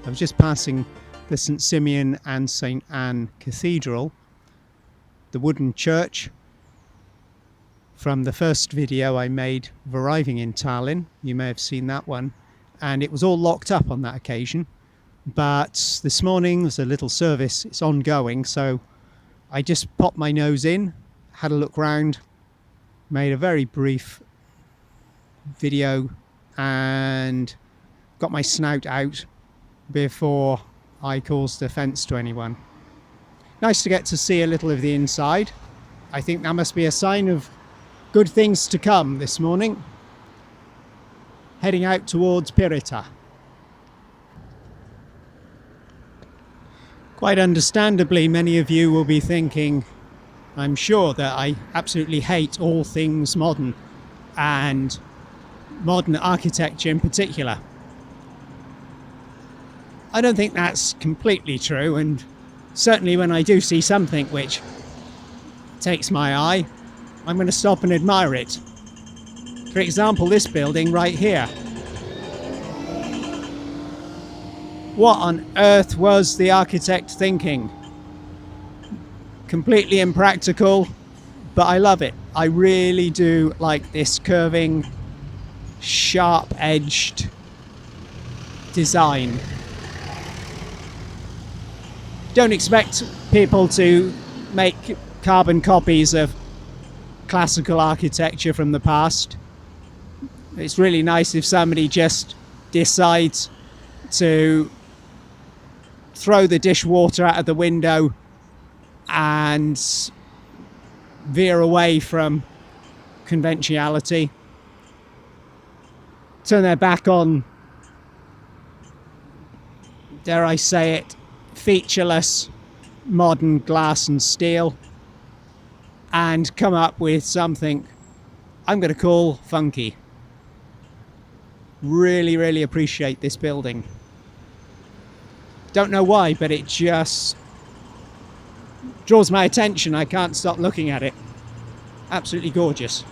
I was just passing the St Simeon and St Anne Cathedral, the wooden church from the first video I made of arriving in Tallinn. You may have seen that one, and it was all locked up on that occasion. But this morning there's a little service, it's ongoing, so I just popped my nose in, had a look round, made a very brief video and got my snout out before I caused offence to anyone. Nice to get to see a little of the inside. I think that must be a sign of good things to come this morning. Heading out towards Pirita. Quite understandably, many of you will be thinking, I'm sure, that I absolutely hate all things modern, and modern architecture in particular. I don't think that's completely true, and certainly when I do see something which takes my eye, I'm going to stop and admire it. For example, this building right here. What on earth was the architect thinking? Completely impractical, but I love it. I really do like this curving, sharp-edged design. Don't expect people to make carbon copies of classical architecture from the past. It's really nice if somebody just decides to throw the dishwater out of the window and veer away from conventionality, turn their back on, dare I say it, featureless modern glass and steel, and come up with something I'm going to call funky. Really, really appreciate this building. Don't know why, but it just draws my attention. I can't stop looking at it. Absolutely gorgeous.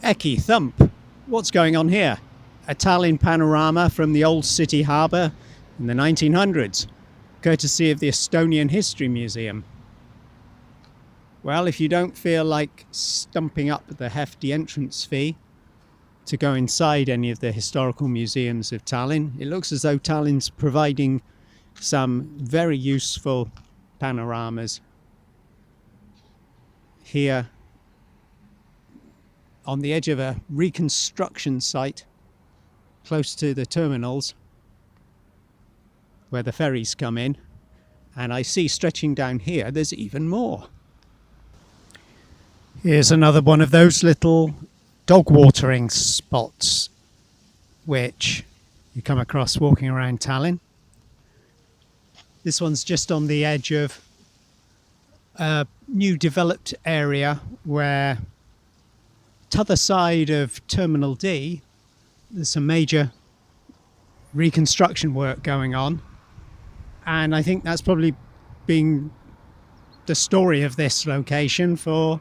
Eki thump. What's going on here? A Tallinn panorama from the old city harbour in the 1900s, courtesy of the Estonian History Museum. Well, if you don't feel like stumping up the hefty entrance fee to go inside any of the historical museums of Tallinn, it looks as though Tallinn's providing some very useful panoramas here on the edge of a reconstruction site close to the terminals where the ferries come in, and I see stretching down here there's even more. Here's another one of those little dog watering spots which you come across walking around Tallinn. This one's just on the edge of a new developed area where, t'other side of Terminal D, there's some major reconstruction work going on, and I think that's probably been the story of this location for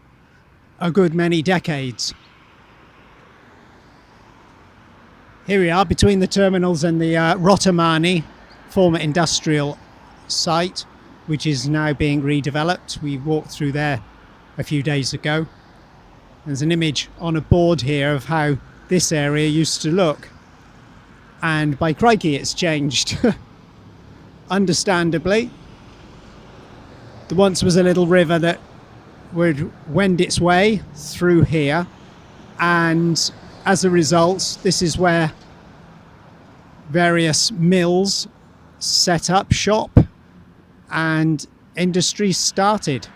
a good many decades. Here we are between the terminals and the Rotomani former industrial site, which is now being redeveloped. We walked through there a few days ago. There's an image on a board here of how this area used to look, and by crikey it's changed. Understandably, there once was a little river that would wend its way through here, and as a result this is where various mills set up shop and industry started.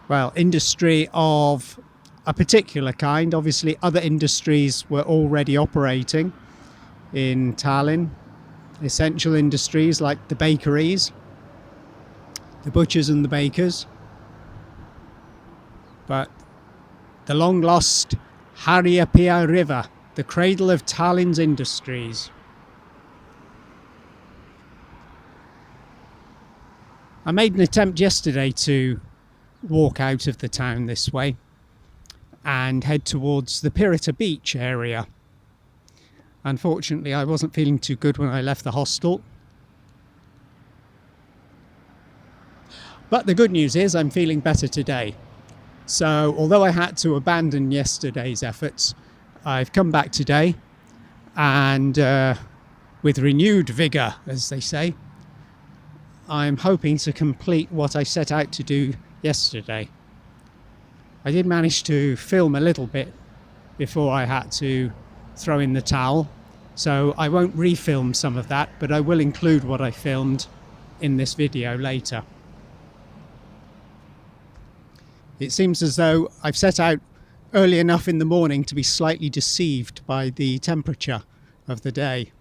Well, industry of a particular kind. Obviously other industries were already operating in Tallinn. Essential industries like the bakeries, the butchers and the bakers. But the long lost Harjapea River, the cradle of Tallinn's industries. I made an attempt yesterday to walk out of the town this way, and head towards the Pirita Beach area. Unfortunately, I wasn't feeling too good when I left the hostel. But the good news is I'm feeling better today. So although I had to abandon yesterday's efforts, I've come back today and with renewed vigour, as they say, I'm hoping to complete what I set out to do yesterday. I did manage to film a little bit before I had to throw in the towel, so I won't refilm some of that, but I will include what I filmed in this video later. It seems as though I've set out early enough in the morning to be slightly deceived by the temperature of the day.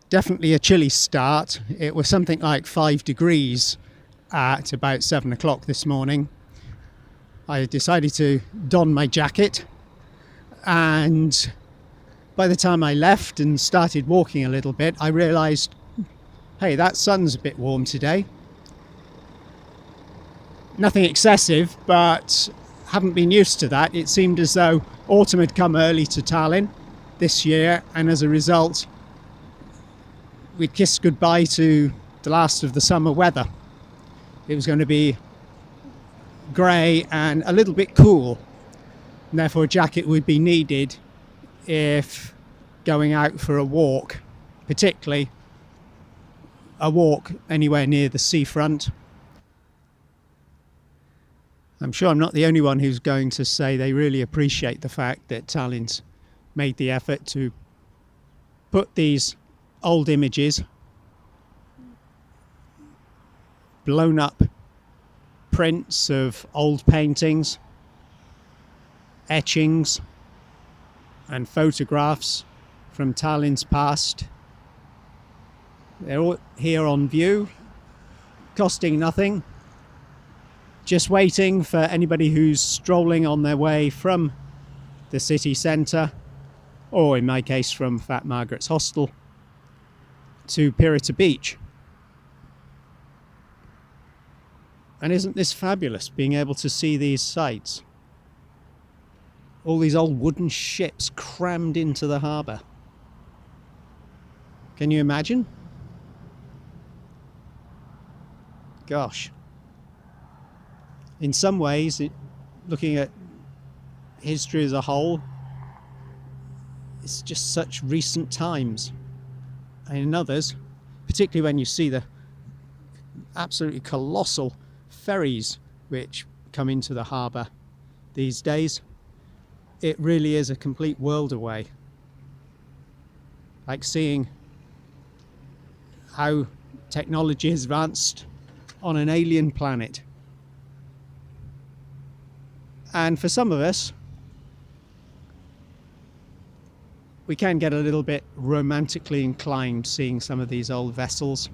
Definitely a chilly start. It was something like 5 degrees at about 7 o'clock this morning. I decided to don my jacket, and by the time I left and started walking a little bit, I realised, hey, that sun's a bit warm today. Nothing excessive, but haven't been used to that. It seemed as though autumn had come early to Tallinn this year, and as a result we'd kissed goodbye to the last of the summer weather. It was going to be grey and a little bit cool, and therefore a jacket would be needed if going out for a walk, particularly a walk anywhere near the seafront. I'm sure I'm not the only one who's going to say they really appreciate the fact that Tallinn's made the effort to put these old images, blown up prints of old paintings, etchings and photographs from Tallinn's past. They're all here on view, costing nothing. Just waiting for anybody who's strolling on their way from the city centre, or in my case from Fat Margaret's hostel, to Pirita Beach. And isn't this fabulous, being able to see these sights? All these old wooden ships crammed into the harbour. Can you imagine? Gosh. In some ways, looking at history as a whole, it's just such recent times. And in others, particularly when you see the absolutely colossal ferries which come into the harbour these days, it really is a complete world away. Like seeing how technology has advanced on an alien planet. And for some of us, we can get a little bit romantically inclined seeing some of these old vessels.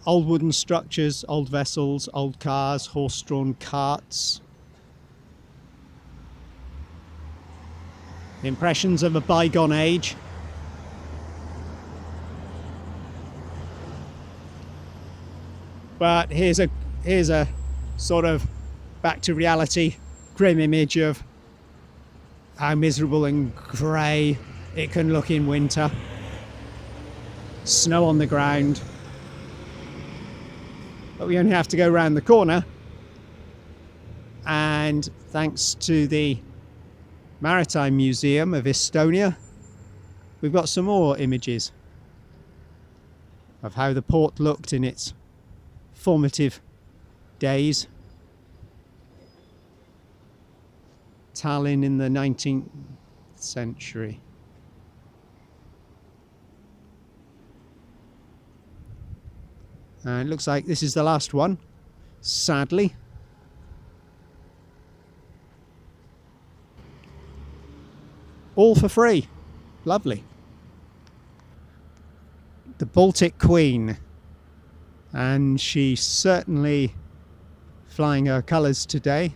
Old wooden structures, old vessels, old cars, horse-drawn carts. Impressions of a bygone age. But here's a sort of back to reality, grim image of how miserable and grey it can look in winter. Snow on the ground. But we only have to go round the corner, and thanks to the Maritime Museum of Estonia, we've got some more images of how the port looked in its formative days. Tallinn in the 19th century. And it looks like this is the last one, sadly. All for free. Lovely. The Baltic Queen. And she's certainly flying her colours today.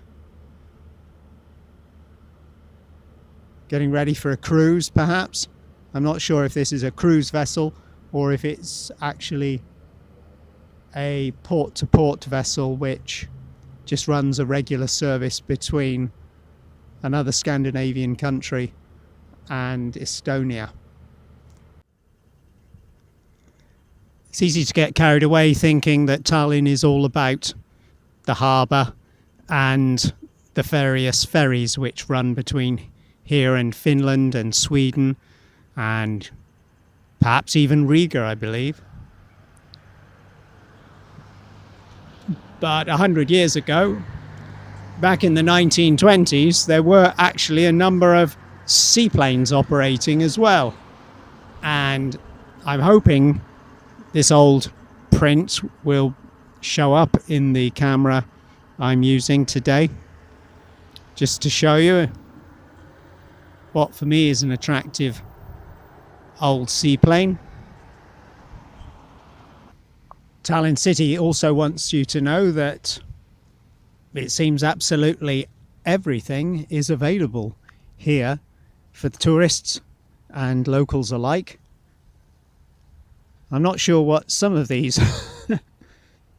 Getting ready for a cruise, perhaps. I'm not sure if this is a cruise vessel or if it's actually a port-to-port vessel which just runs a regular service between another Scandinavian country and Estonia. It's easy to get carried away thinking that Tallinn is all about the harbour and the various ferries which run between here and Finland and Sweden and perhaps even Riga, I believe. But 100 years ago, back in the 1920s, there were actually a number of seaplanes operating as well. And I'm hoping this old print will show up in the camera I'm using today, just to show you what for me is an attractive old seaplane. Tallinn City also wants you to know that it seems absolutely everything is available here for the tourists and locals alike. I'm not sure what some of these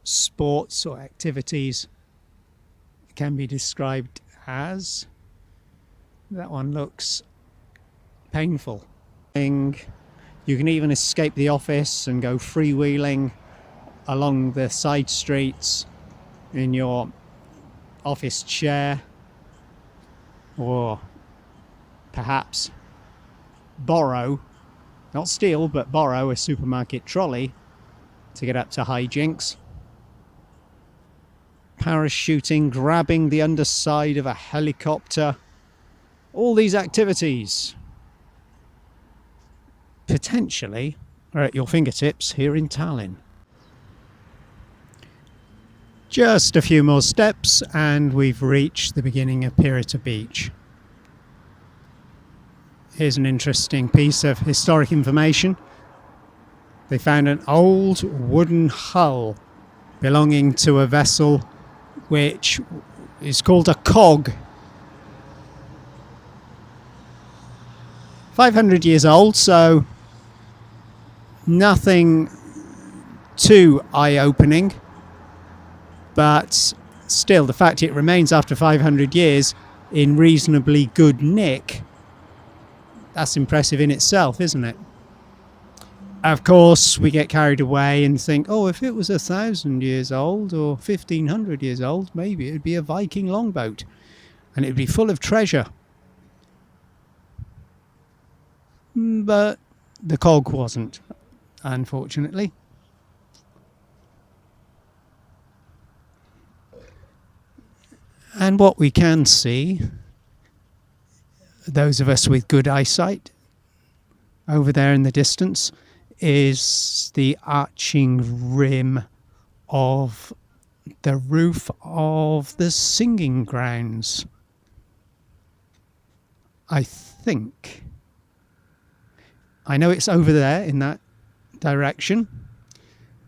sports or activities can be described as. That one looks painful. You can even escape the office and go freewheeling along the side streets in your office chair, or perhaps borrow, not steal, but borrow a supermarket trolley to get up to hijinks. Parachuting, grabbing the underside of a helicopter. All these activities potentially are at your fingertips here in Tallinn. Just a few more steps and we've reached the beginning of Pirita Beach. Here's an interesting piece of historic information. They found an old wooden hull belonging to a vessel which is called a cog. 500 years old, so nothing too eye-opening, but still the fact it remains after 500 years in reasonably good nick, that's impressive in itself, isn't it? Of course, we get carried away and think, oh, if it was 1,000 years old or 1,500 years old, maybe it would be a Viking longboat and it would be full of treasure. But the cog wasn't, unfortunately. And what we can see, those of us with good eyesight, over there in the distance, is the arching rim of the roof of the singing grounds. I think. I know it's over there in that direction,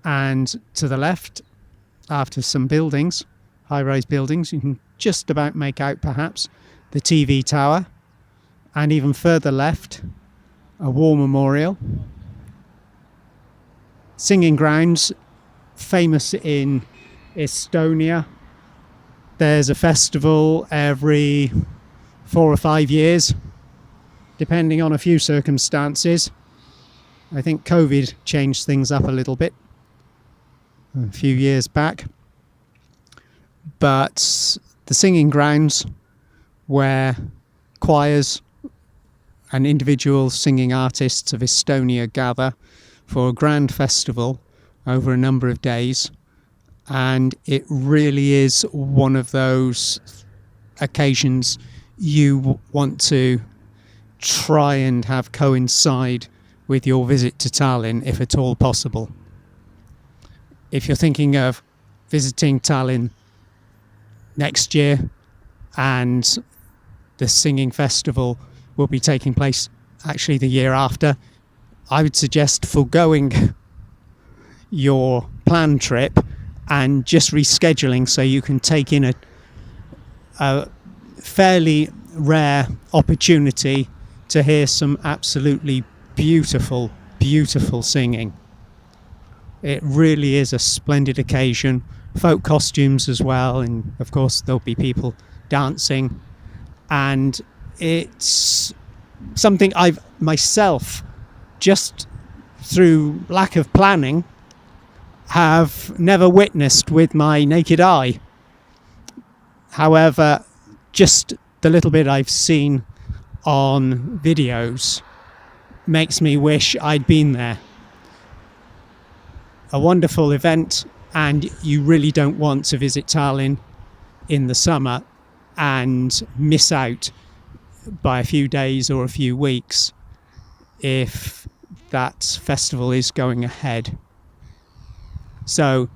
and to the left, after some buildings, high-rise buildings, you can just about make out perhaps the TV tower, and even further left, a war memorial. Singing grounds, famous in Estonia. There's a festival every 4 or 5 years, depending on a few circumstances. I think COVID changed things up a little bit a few years back. But the singing grounds, where choirs and individual singing artists of Estonia gather for a grand festival over a number of days, and it really is one of those occasions you want to try and have coincide with your visit to Tallinn, if at all possible. If you're thinking of visiting Tallinn next year, and the singing festival will be taking place actually the year after, I would suggest foregoing your planned trip and just rescheduling so you can take in a fairly rare opportunity to hear some absolutely beautiful, beautiful singing. It really is a splendid occasion, folk costumes as well, and of course there'll be people dancing, and it's something I've myself, just through lack of planning, have never witnessed with my naked eye. However, just the little bit I've seen on videos makes me wish I'd been there. A wonderful event, and you really don't want to visit Tallinn in the summer and miss out by a few days or a few weeks if that festival is going ahead. So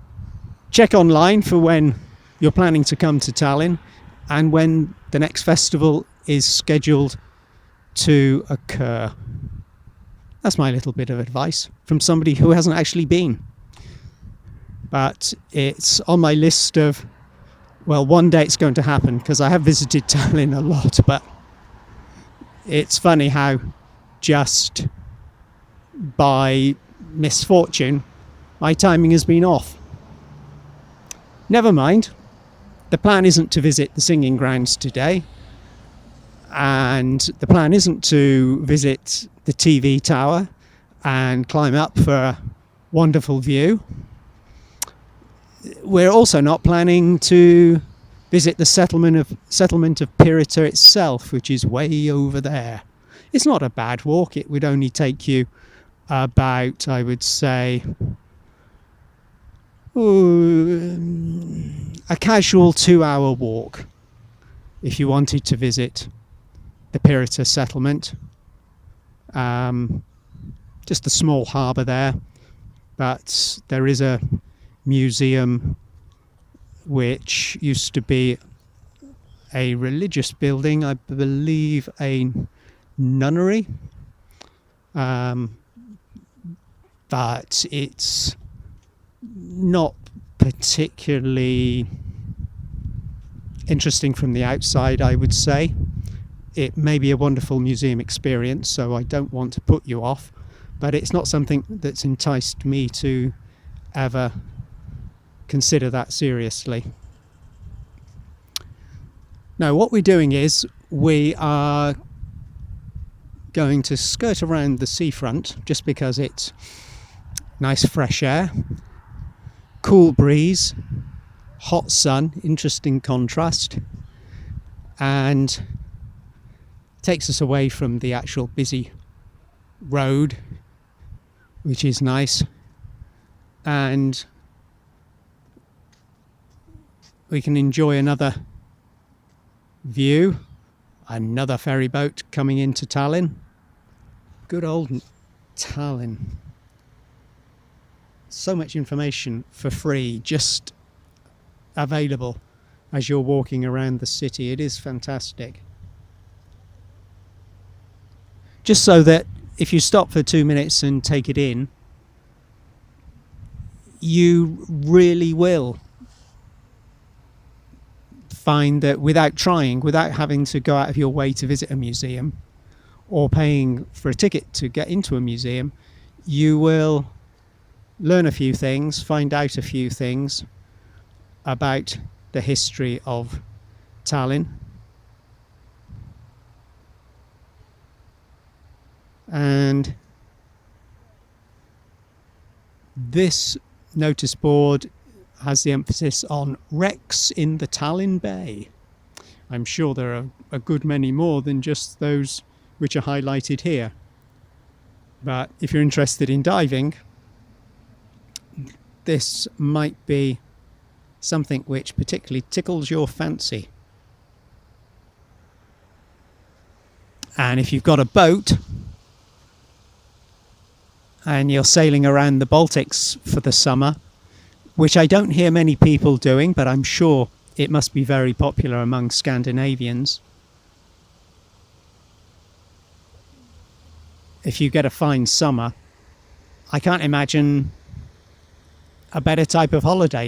check online for when you're planning to come to Tallinn and when the next festival is scheduled to occur. That's my little bit of advice from somebody who hasn't actually been. But it's on my list of, well, one day it's going to happen, because I have visited Tallinn a lot, but it's funny how just by misfortune my timing has been off. Never mind. The plan isn't to visit the singing grounds today, and the plan isn't to visit the TV tower and climb up for a wonderful view. We're also not planning to visit the settlement of Pirita itself, which is way over there. It's not a bad walk. It would only take you about, I would say, a casual 2-hour walk if you wanted to visit the Pirita settlement. Just a small harbour there, but there is a museum which used to be a religious building, I believe a nunnery, but it's not particularly interesting from the outside, I would say. It may be a wonderful museum experience, so I don't want to put you off, but it's not something that's enticed me to ever consider that seriously. Now, what we're doing is we are going to skirt around the seafront, just because it's nice fresh air, cool breeze, hot sun, interesting contrast, and takes us away from the actual busy road, which is nice, and we can enjoy another view, another ferry boat coming into Tallinn. Good old Tallinn. So much information for free, just available as you're walking around the city. It is fantastic. Just so that if you stop for 2 minutes and take it in, you really will find that without trying, without having to go out of your way to visit a museum or paying for a ticket to get into a museum, you will learn a few things, find out a few things about the history of Tallinn. And this notice board has the emphasis on wrecks in the Tallinn Bay. I'm sure there are a good many more than just those which are highlighted here. But if you're interested in diving, this might be something which particularly tickles your fancy. And if you've got a boat and you're sailing around the Baltics for the summer, which I don't hear many people doing, but I'm sure it must be very popular among Scandinavians. If you get a fine summer, I can't imagine a better type of holiday.